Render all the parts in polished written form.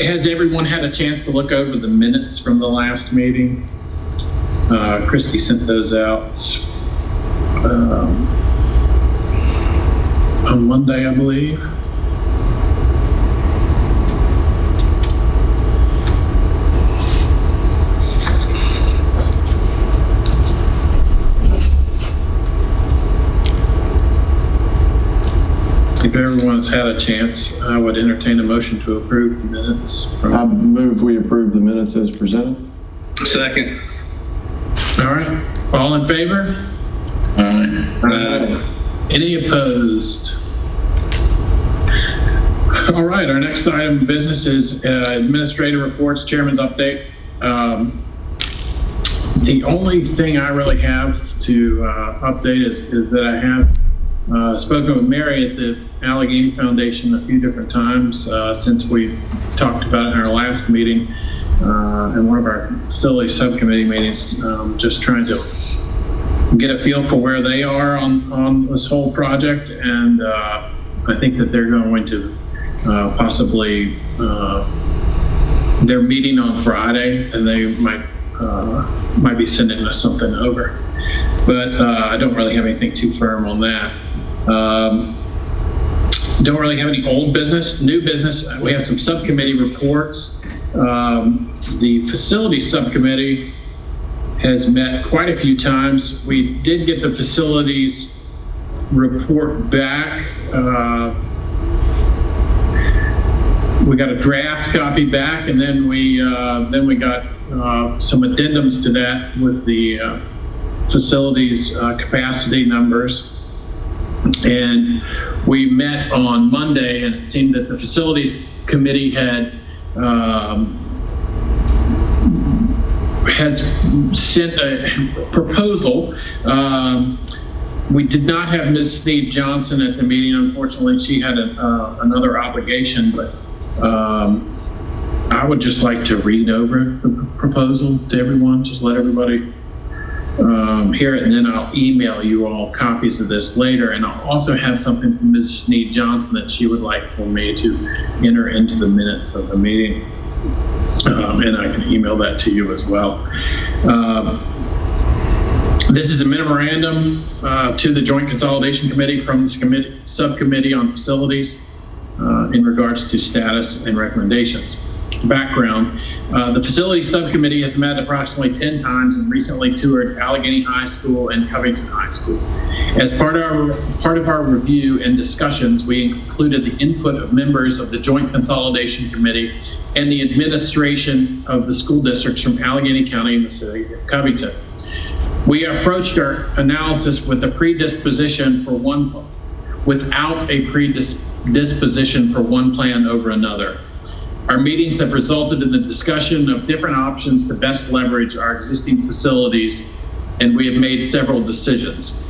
Has everyone had a chance to look over the minutes from the last meeting? Christy sent those out on Monday, I believe. If everyone's had a chance, I would entertain a motion to approve the minutes. I move we approve the minutes as presented. Second. All right. All in favor? Aye. Any opposed? All right. Our next item of business is administrative reports, chairman's update. The only thing I really have to update is that I have spoken with Mary at the Alleghany Foundation a few different times since we talked about it in our last meeting and one of our facility subcommittee meetings, just trying to get a feel for where they are on this whole project. And I think that they're going to possibly, they're meeting on Friday and they might be sending us something over. But I don't really have anything too firm on that. Don't really have any old business. New business, we have some subcommittee reports. The facility subcommittee has met quite a few times. We did get the facilities report back. We got a draft copy back, and then we got some addendums to that with the facilities capacity numbers. And we met on Monday, and it seemed that the facilities committee has sent a proposal. We did not have Ms. Sneed Johnson at the meeting. Unfortunately, she had another obligation, but I would just like to read over the proposal to everyone, just let everybody hear it, and then I'll email you all copies of this later. And I'll also have something from Ms. Sneed Johnson that she would like for me to enter into the minutes of the meeting. And I can email that to you as well. This is a memorandum to the Joint Consolidation Committee from the subcommittee on facilities in regards to status and recommendations. Background, the facility subcommittee has met approximately 10 times and recently toured Alleghany High School and Covington High School. As part of our review and discussions, we included the input of members of the Joint Consolidation Committee and the administration of the school districts from Alleghany County and the city of Covington. We approached our analysis with a predisposition for one, without a predisposition for one plan over another. Our meetings have resulted in the discussion of different options to best leverage our existing facilities, and we have made several decisions.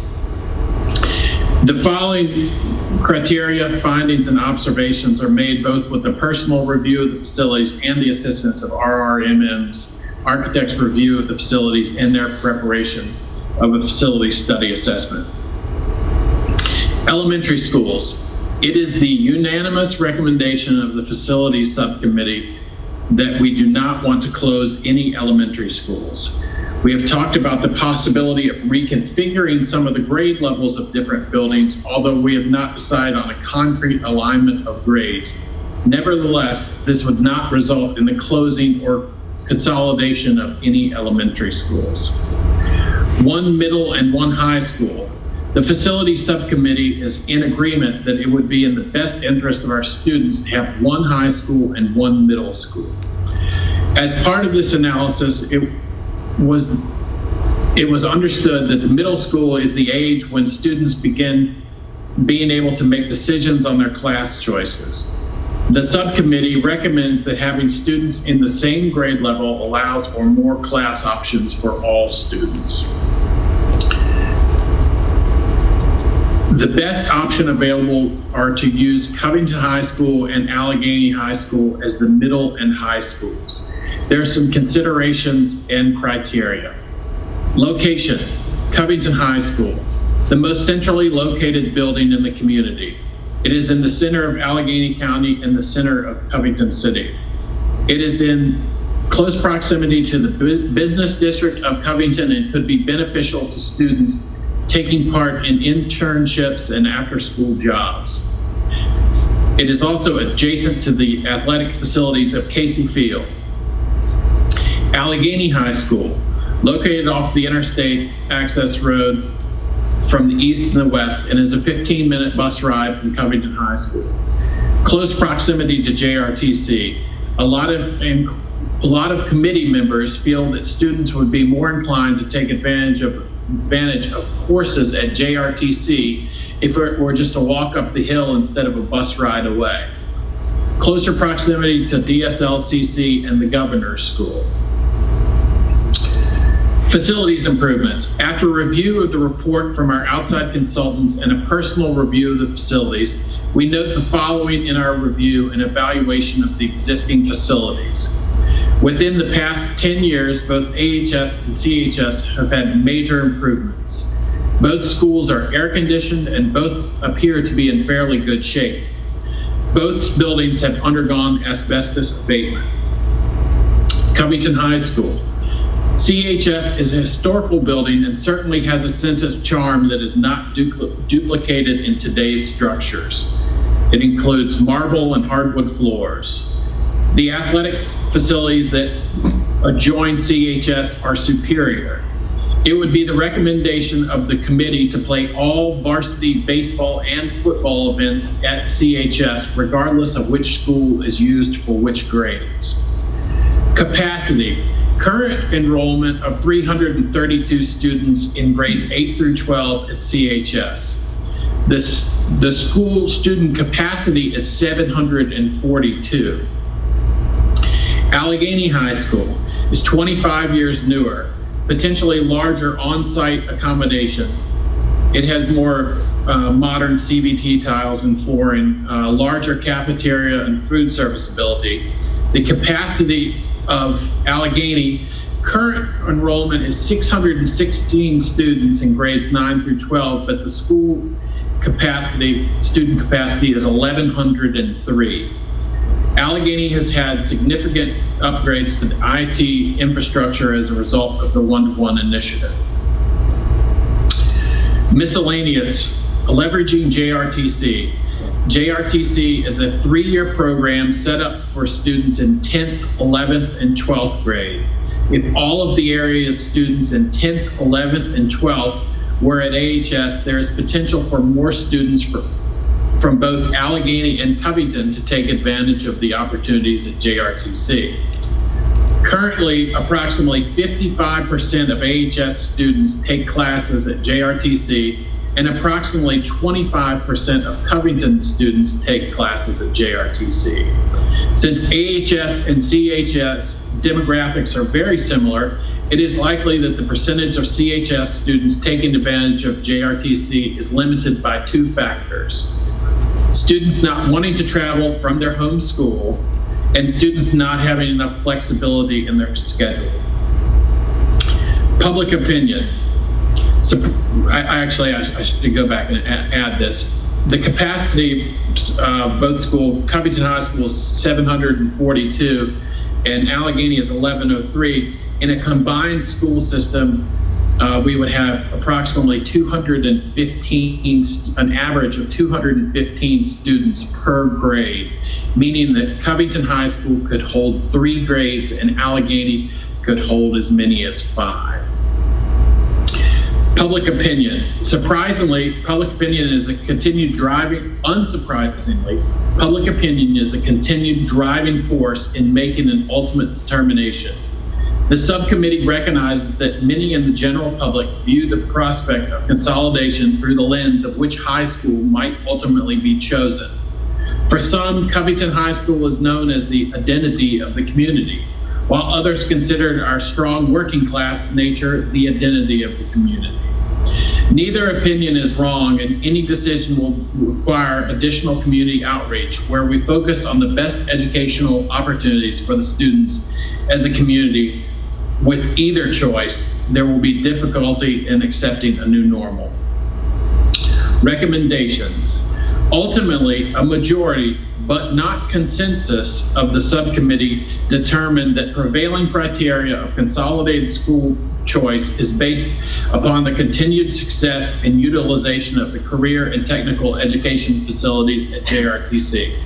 The following criteria, findings, and observations are made both with the personal review of the facilities and the assistance of RRMM's architect's review of the facilities and their preparation of a facility study assessment. Elementary schools. It is the unanimous recommendation of the facilities subcommittee that we do not want to close any elementary schools. We have talked about the possibility of reconfiguring some of the grade levels of different buildings, although we have not decided on a concrete alignment of grades. Nevertheless, this would not result in the closing or consolidation of any elementary schools. One middle and one high school. The facility subcommittee is in agreement that it would be in the best interest of our students to have one high school and one middle school. As part of this analysis, it was understood that the middle school is the age when students begin being able to make decisions on their class choices. The subcommittee recommends that having students in the same grade level allows for more class options for all students. The best option available are to use Covington High School and Alleghany High School as the middle and high schools. There are some considerations and criteria. Location, Covington High School, the most centrally located building in the community. It is in the center of Alleghany County and the center of Covington City. It is in close proximity to the business district of Covington and could be beneficial to students taking part in internships and after-school jobs. It is also adjacent to the athletic facilities of Casey Field. Alleghany High School, located off the interstate access road from the east and the west, and is a 15-minute bus ride from Covington High School. Close proximity to JRTC. A lot of committee members feel that students would be more inclined to take advantage of courses at JRTC if it were just a walk up the hill instead of a bus ride away. Closer proximity to DSLCC and the Governor's School. Facilities improvements. After review of the report from our outside consultants and a personal review of the facilities, we note the following in our review and evaluation of the existing facilities. Within the past 10 years, both AHS and CHS have had major improvements. Both schools are air-conditioned and both appear to be in fairly good shape. Both buildings have undergone asbestos abatement. Covington High School. CHS is a historical building and certainly has a sense of charm that is not duplicated in today's structures. It includes marble and hardwood floors. The athletics facilities that adjoin CHS are superior. It would be the recommendation of the committee to play all varsity baseball and football events at CHS, regardless of which school is used for which grades. Capacity. Current enrollment of 332 students in grades 8 through 12 at CHS. The school student capacity is 742. Alleghany High School is 25 years newer, potentially larger on-site accommodations. It has more modern CVT tiles and flooring, larger cafeteria and food serviceability. The capacity of Alleghany, current enrollment is 616 students in grades 9 through 12, but the school capacity, student capacity is 1,103. Alleghany has had significant upgrades to the IT infrastructure as a result of the one-to-one initiative. Miscellaneous, leveraging JRTC. JRTC is a 3-year program set up for students in 10th, 11th, and 12th grade. If all of the area's students in 10th, 11th, and 12th were at AHS, there is potential for more students from both Alleghany and Covington to take advantage of the opportunities at JRTC. Currently, approximately 55% of AHS students take classes at JRTC, and approximately 25% of Covington students take classes at JRTC. Since AHS and CHS demographics are very similar, it is likely that the percentage of CHS students taking advantage of JRTC is limited by 2 factors. Students not wanting to travel from their home school, and students not having enough flexibility in their schedule. Public opinion. So I should go back and add this. The capacity of both schools, Covington High School is 742 and Alleghany is 1103. In a combined school system, we would have approximately 215, an average of 215 students per grade, meaning that Covington High School could hold 3 grades and Alleghany could hold as many as 5. Public opinion. Surprisingly, public opinion is a continued driving, unsurprisingly, public opinion is a continued driving force in making an ultimate determination. The subcommittee recognizes that many in the general public view the prospect of consolidation through the lens of which high school might ultimately be chosen. For some, Covington High School is known as the identity of the community, while others consider our strong working class nature the identity of the community. Neither opinion is wrong, and any decision will require additional community outreach where we focus on the best educational opportunities for the students as a community. With either choice, there will be difficulty in accepting a new normal. Recommendations. Ultimately, a majority, but not consensus, of the subcommittee determined that prevailing criteria of consolidated school choice is based upon the continued success and utilization of the career and technical education facilities at JRTC.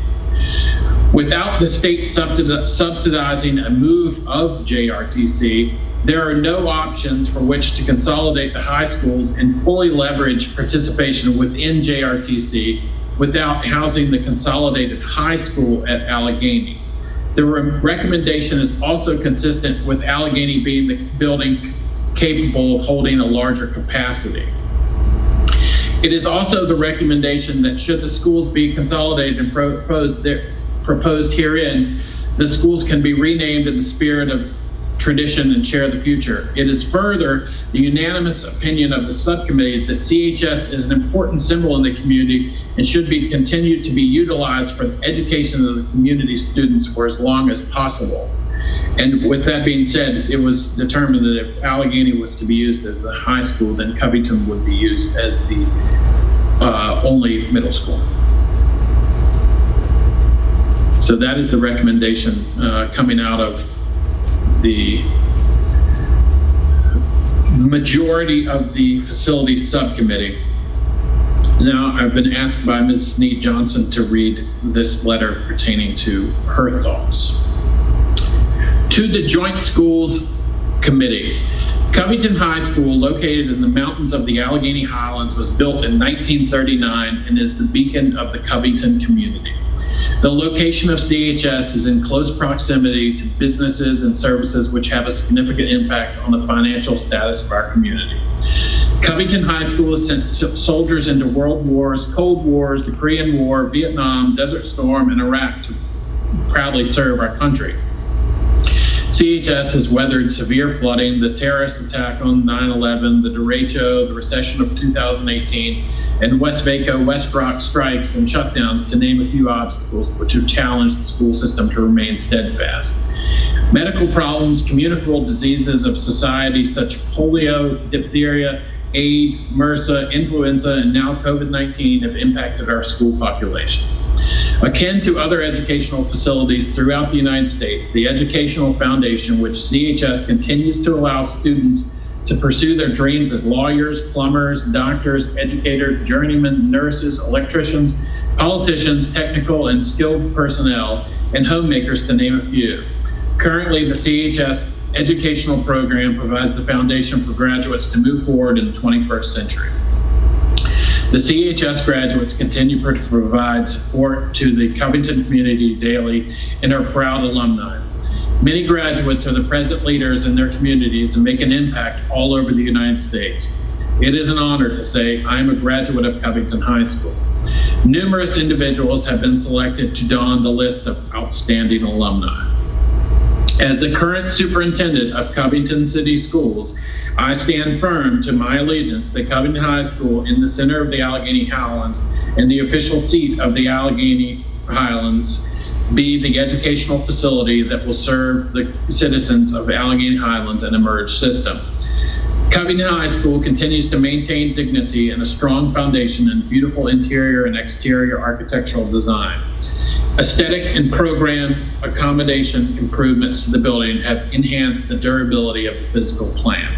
Without the state subsidizing a move of JRTC, there are no options for which to consolidate the high schools and fully leverage participation within JRTC without housing the consolidated high school at Alleghany. The recommendation is also consistent with Alleghany being the building capable of holding a larger capacity. It is also the recommendation that should the schools be consolidated and proposed herein, the schools can be renamed in the spirit of tradition and share the future. It is further the unanimous opinion of the subcommittee that CHS is an important symbol in the community and should be continued to be utilized for the education of the community students for as long as possible. And with that being said, it was determined that if Alleghany was to be used as the high school, then Covington would be used as the only middle school. So that is the recommendation coming out of the majority of the facilities subcommittee. Now, I've been asked by Ms. Snead Johnson to read this letter pertaining to her thoughts. To the Joint Schools Committee, Covington High School, located in the mountains of the Alleghany Highlands, was built in 1939 and is the beacon of the Covington community. The location of CHS is in close proximity to businesses and services which have a significant impact on the financial status of our community. Covington High School has sent soldiers into world wars, Cold Wars, the Korean War, Vietnam, Desert Storm, and Iraq to proudly serve our country. CHS has weathered severe flooding, the terrorist attack on 9/11, the derecho, the recession of 2018, and Westvaco, West Rock strikes and shutdowns, to name a few obstacles which have challenged the school system to remain steadfast. Medical problems, communicable diseases of society such as polio, diphtheria, AIDS, MRSA, influenza, and now COVID-19 have impacted our school population. Akin to other educational facilities throughout the United States, the Educational Foundation, which CHS continues to allow students to pursue their dreams as lawyers, plumbers, doctors, educators, journeymen, nurses, electricians, politicians, technical and skilled personnel, and homemakers, to name a few. Currently, the CHS educational program provides the foundation for graduates to move forward in the 21st century. The CHS graduates continue to provide support to the Covington community daily and are proud alumni. Many graduates are the present leaders in their communities and make an impact all over the United States. It is an honor to say I am a graduate of Covington High School. Numerous individuals have been selected to don the list of outstanding alumni. As the current superintendent of Covington City Schools, I stand firm to my allegiance that Covington High School, in the center of the Alleghany Highlands and the official seat of the Alleghany Highlands, be the educational facility that will serve the citizens of Alleghany Highlands and emerge system. Covington High School continues to maintain dignity and a strong foundation in beautiful interior and exterior architectural design. Aesthetic and program accommodation improvements to the building have enhanced the durability of the physical plan.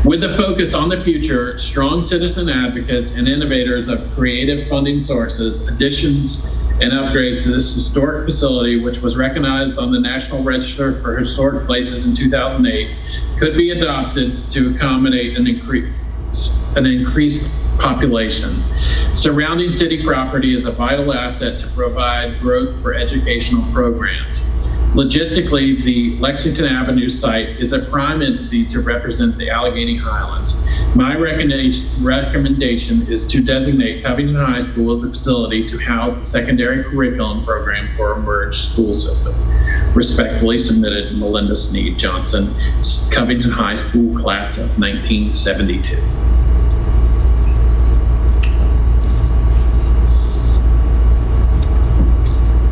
With a focus on the future, strong citizen advocates and innovators of creative funding sources, additions and upgrades to this historic facility, which was recognized on the National Register for Historic Places in 2008, could be adopted to accommodate an increased population. Surrounding city property is a vital asset to provide growth for educational programs. Logistically, the Lexington Avenue site is a prime entity to represent the Alleghany Highlands. My recommendation is to designate Covington High School as a facility to house the secondary curriculum program for a merged school system. Respectfully submitted, Melinda Snead Johnson, Covington High School, class of 1972.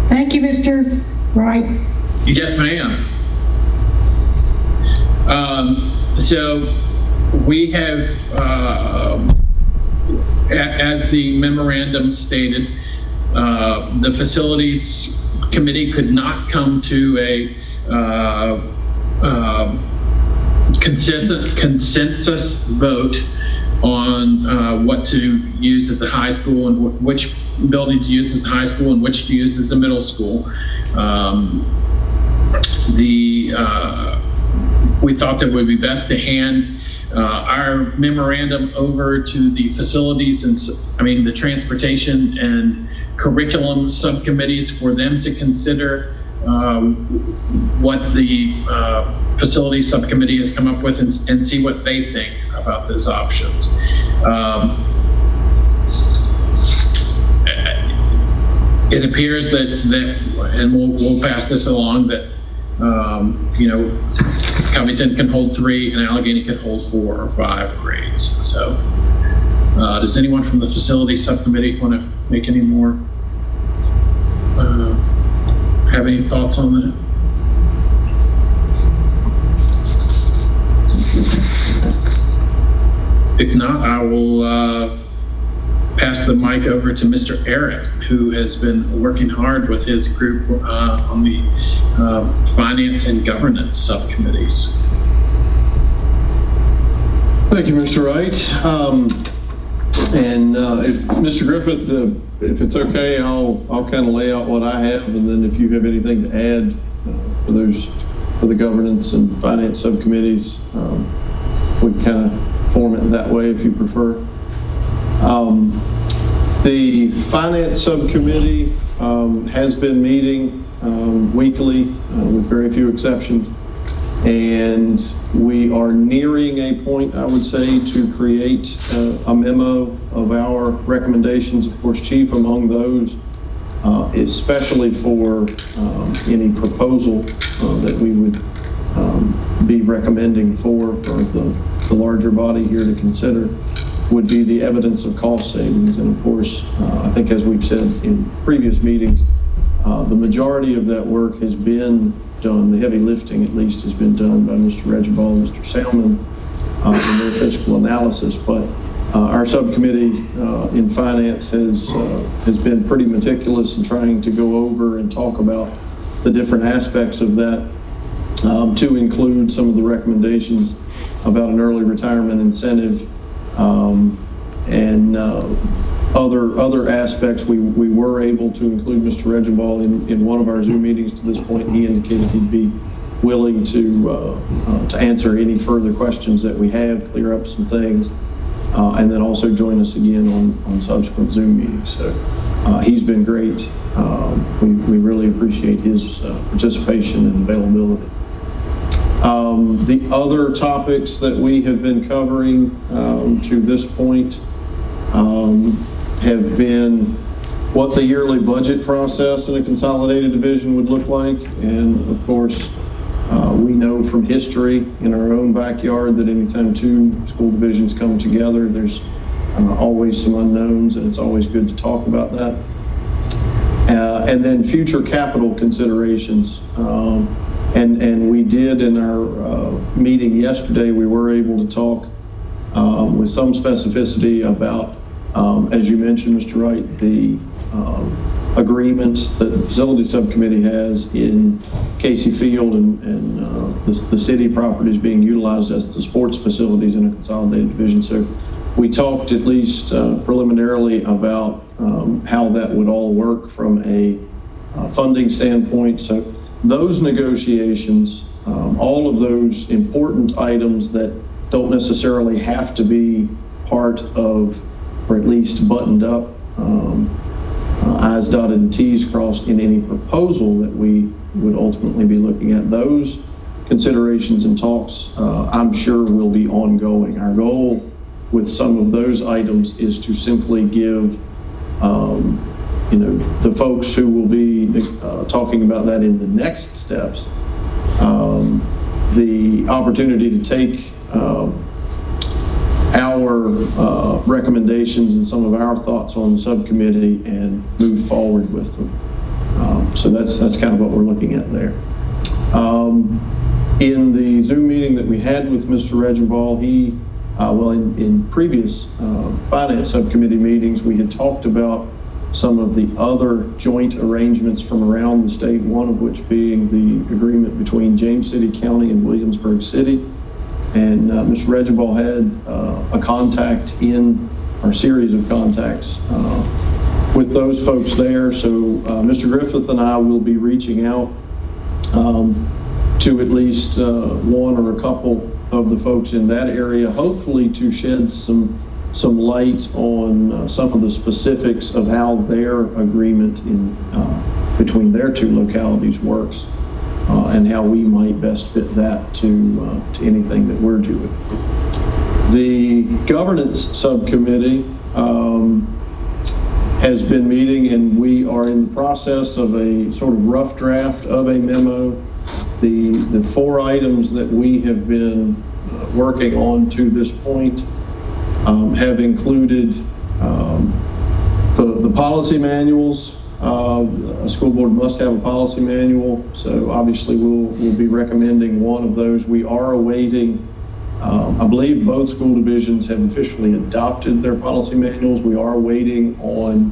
Thank you, Mr. Wright. Yes, ma'am. So we have as the memorandum stated, the facilities committee could not come to a consensus vote on what to use at the high school and which building to use as the high school and which to use as the middle school. We thought that it would be best to hand our memorandum over to the facilities and the transportation and curriculum subcommittees for them to consider what the facility subcommittee has come up with and see what they think about those options. It appears that and we'll pass this along, that Covington can hold 3 and Alleghany can hold 4 or 5 grades. So does anyone from the facility subcommittee want to make any more, have any thoughts on that? If not, I will pass the mic over to Mr. Eric, who has been working hard with his group on the finance and governance subcommittees. Thank you, Mr. Wright. If Mr. Griffith, if it's okay, I'll kind of lay out what I have, and then if you have anything to add for the governance and finance subcommittees, we can kind of form it that way if you prefer. The finance subcommittee has been meeting weekly with very few exceptions, and we are nearing a point, I would say, to create a memo of our recommendations. Of course, chief among those, especially for any proposal that we would be recommending for the larger body here to consider, would be the evidence of cost savings. And of course, I think as we've said in previous meetings, the majority of that work has been done, the heavy lifting at least has been done by Mr. Regibald and Mr. Salmon in their fiscal analysis. But our subcommittee in finance has been pretty meticulous in trying to go over and talk about the different aspects of that, to include some of the recommendations about an early retirement incentive, and other aspects. We were able to include Mr. Regibald in one of our Zoom meetings to this point. He indicated he'd be willing to answer any further questions that we have, clear up some things, and then also join us again on subsequent Zoom meetings. So he's been great. We really appreciate his participation and availability. The other topics that we have been covering to this point have been what the yearly budget process in a consolidated division would look like. And of course, we know from history in our own backyard that anytime 2 school divisions come together, there's always some unknowns, and it's always good to talk about that. And then future capital considerations. And we did in our meeting yesterday, we were able to talk with some specificity about, as you mentioned, Mr. Wright, the agreement that the facility subcommittee has in Casey Field and the city properties being utilized as the sports facilities in a consolidated division. So we talked at least preliminarily about how that would all work from a funding standpoint. So those negotiations, all of those important items that don't necessarily have to be part of, or at least buttoned up, I's dotted and T's crossed in any proposal that we would ultimately be looking at, those considerations and talks, I'm sure will be ongoing. Our goal with some of those items is to simply give the folks who will be talking about that in the next steps, the opportunity to take our recommendations and some of our thoughts on the subcommittee and move forward with them. So that's kind of what we're looking at there. In the Zoom meeting that we had with Mr. Regibald, he in previous finance subcommittee meetings, we had talked about some of the other joint arrangements from around the state, one of which being the agreement between James City County and Williamsburg City. And Mr. Reginbald had a contact or series of contacts with those folks there. So Mr. Griffith and I will be reaching out to at least one or a couple of the folks in that area, hopefully to shed some light on some of the specifics of how their agreement between their two localities works, and how we might best fit that to anything that we're doing. The governance subcommittee has been meeting, and we are in the process of a sort of rough draft of a memo. The 4 items that we have been working on to this point have included the policy manuals. A school board must have a policy manual, so obviously we'll be recommending one of those. We are awaiting, I believe both school divisions have officially adopted their policy manuals. We are waiting on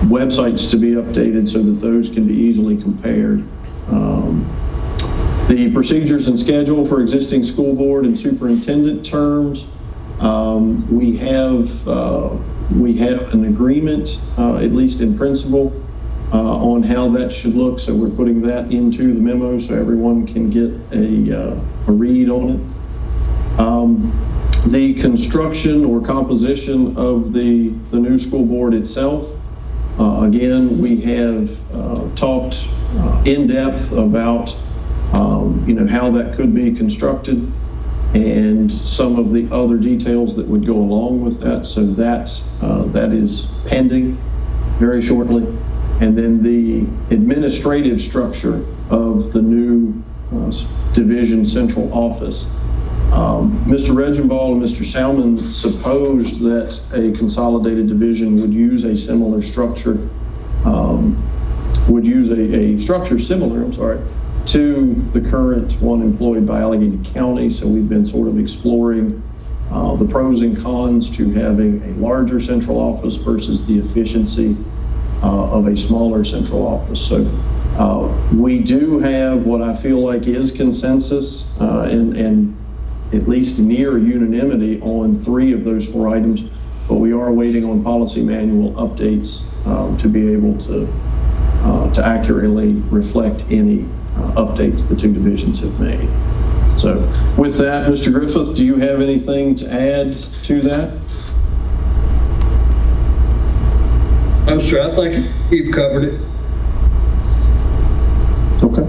websites to be updated so that those can be easily compared. The procedures and schedule for existing school board and superintendent terms, we have an agreement, at least in principle, on how that should look. So we're putting that into the memo so everyone can get a read on it. The construction or composition of the new school board itself, again, we have talked in depth about how that could be constructed and some of the other details that would go along with that. So that is pending very shortly. And then the administrative structure of the new division central office. Mr. Reginbald and Mr. Salmon supposed that a consolidated division would use a similar structure, a structure similar, to the current one employed by Alleghany County. So we've been sort of exploring the pros and cons to having a larger central office versus the efficiency of a smaller central office. So we do have what I feel like is consensus and at least near unanimity on 3 of those 4 items, but we are waiting on policy manual updates to be able to accurately reflect any updates the 2 divisions have made. So with that, Mr. Griffith, do you have anything to add to that? I'm sure. I think you've covered it. Okay.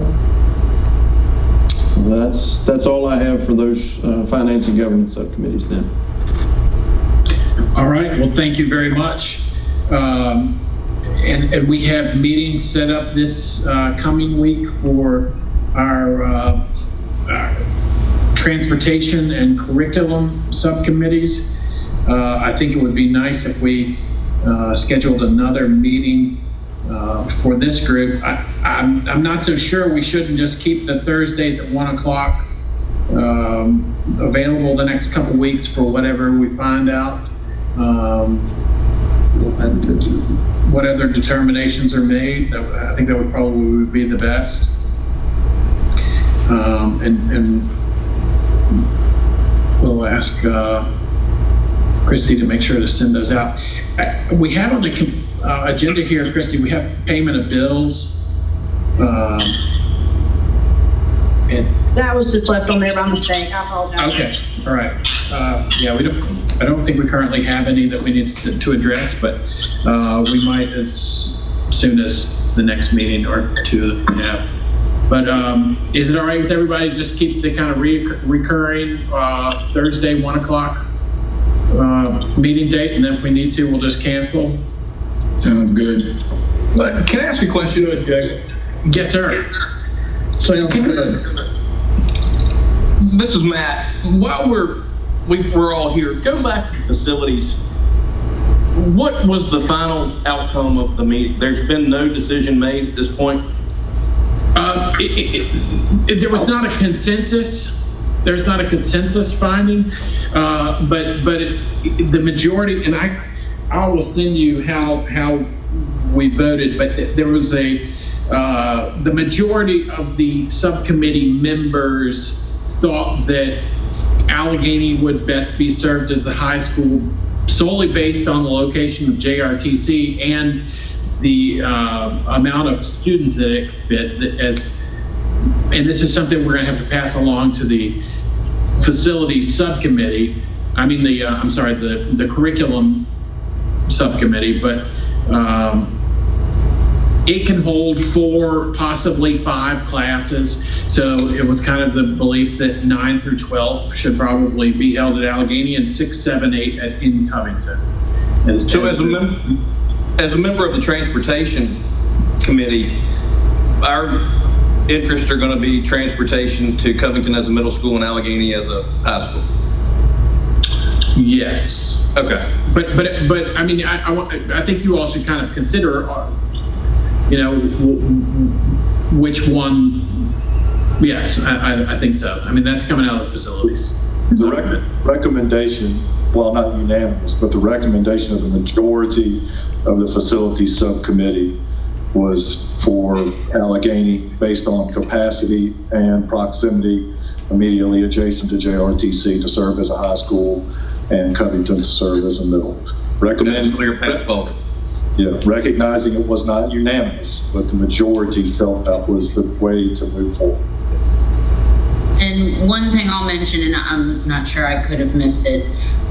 That's all I have for those finance and governance subcommittees then. All right, well, thank you very much. And we have meetings set up this coming week for our transportation and curriculum subcommittees. I think it would be nice if we scheduled another meeting for this group. I'm not so sure we shouldn't just keep the Thursdays at 1 o'clock available the next couple weeks for whatever we find out. What other determinations are made. I think that would probably be the best. And we'll ask Christy to make sure to send those out. We have on the agenda here, Christy, we have payment of bills. That was just left on there by mistake. I apologize. Okay, all right. Yeah, I don't think we currently have any that we need to address, but we might as soon as the next meeting or 2 that we have. But is it all right with everybody to just keep the kind of recurring Thursday 1 o'clock meeting date, and then if we need to, we'll just cancel? Sounds good. Can I ask you a question, Jay? Yes, sir. So, this is Matt. While we're all here, go back to facilities. What was the final outcome of the meeting? There's been no decision made at this point? There was not a consensus. there's not a consensus finding, but the majority, and I will send you how we voted, but there was the majority of the subcommittee members thought that Alleghany would best be served as the high school solely based on the location of JRTC and the amount of students that it could fit, and this is something we're going to have to pass along to the facilities subcommittee. I mean, the curriculum subcommittee, but it can hold 4, possibly 5 classes. So it was kind of the belief that 9 through 12 should probably be held at Alleghany and 6, 7, 8 in Covington. So as a member of the Transportation Committee, our interests are going to be transportation to Covington as a middle school and Alleghany as a high school. Yes. Okay. But I mean, I think you all should kind of consider, which one. Yes, I think so. I mean, that's coming out of the facilities. The recommendation, while not unanimous, but the recommendation of the majority of the facilities subcommittee was for Alleghany based on capacity and proximity immediately adjacent to JRTC to serve as a high school and Covington to serve as a middle. That's clear path forward. Yeah, recognizing it was not unanimous, but the majority felt that was the way to move forward. And one thing I'll mention, and I'm not sure I could have missed it,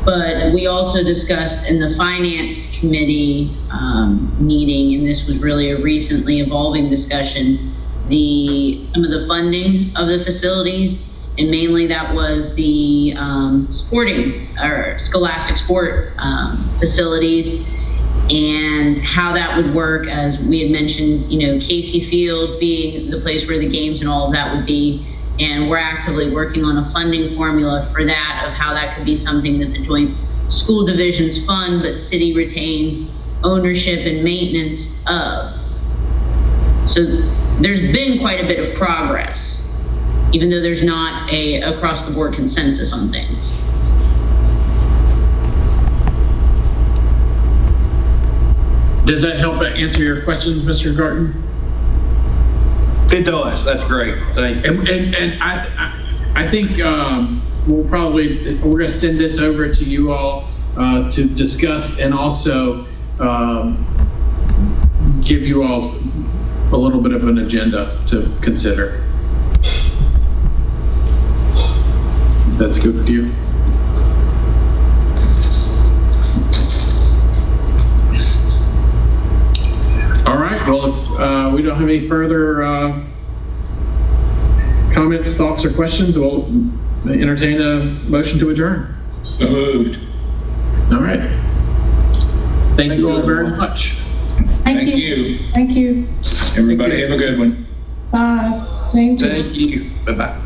but we also discussed in the Finance Committee meeting, and this was really a recently evolving discussion, some of the funding of the facilities, and mainly that was the sporting or scholastic sport facilities, and how that would work. As we had mentioned, Casey Field being the place where the games and all of that would be. And we're actively working on a funding formula for that, of how that could be something that the joint school divisions fund, but city retain ownership and maintenance of. So there's been quite a bit of progress, even though there's not a across the board consensus on things. Does that help answer your questions, Mr. Garten? It does. That's great. Thank you. And I think we're going to send this over to you all to discuss, and also give you all a little bit of an agenda to consider. That's good with you. All right. Well, if we don't have any further comments, thoughts, or questions, we'll entertain a motion to adjourn. So moved. All right. Thank you all very much. Thank Thank you. you. Thank you. Everybody have a good one. Bye. Thank you. Thank you. Bye-bye.